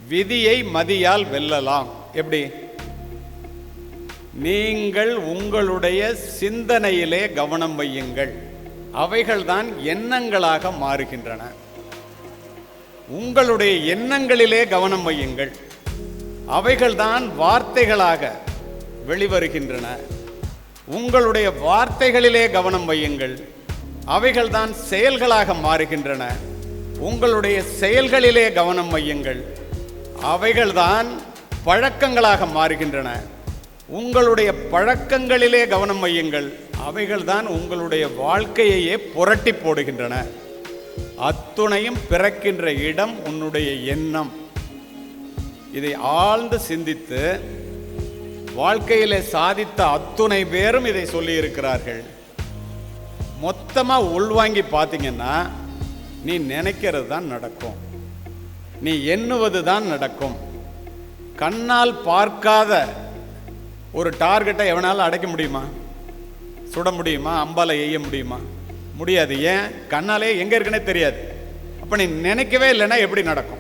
விதியை மதியால் வெல்லலாம். எப்படி? நீங்கள் உங்களுடைய சிந்தனையிலே கவனம் வையுங்கள், அவைகள்தான் எண்ணங்களாக மாறுகின்றன. உங்களுடைய எண்ணங்களிலே கவனம் வையுங்கள், அவைகள்தான் வார்த்தைகளாக வெளிவருகின்றன. உங்களுடைய வார்த்தைகளிலே கவனம் வையுங்கள், அவைகள்தான் செயல்களாக மாறுகின்றன. உங்களுடைய செயல்களிலே கவனம் வையுங்கள், அவைகள்தான் பழக்கங்களாக மாறுகின்றன. உங்களுடைய பழக்கங்களிலே கவனம் வையுங்கள், அவைகள்தான் உங்களுடைய வாழ்க்கையையே புரட்டி போடுகின்றன. அத்துணையும் பிறக்கின்ற இடம் உன்னுடைய எண்ணம். இதை ஆழ்ந்து சிந்தித்து வாழ்க்கையிலே சாதித்த அத்துணை பேரும் இதை சொல்லி இருக்கிறார்கள். மொத்தமா உள்வாங்கி பார்த்தீங்கன்னா, நீ நினைக்கிறது தான் நடக்கும், நீ எண்ணுவது தான் நடக்கும். கண்ணால் பார்க்காத ஒரு டார்கெட்டை எவனாலும் அடைக்க முடியுமா? சுட முடியுமா? அம்பால எய்ய முடியுமா? முடியாது. ஏன்? கண்ணாலே எங்க இருக்குன்னே தெரியாது. அப்ப நீ நினைக்கவே இல்லைன்னா எப்படி நடக்கும்?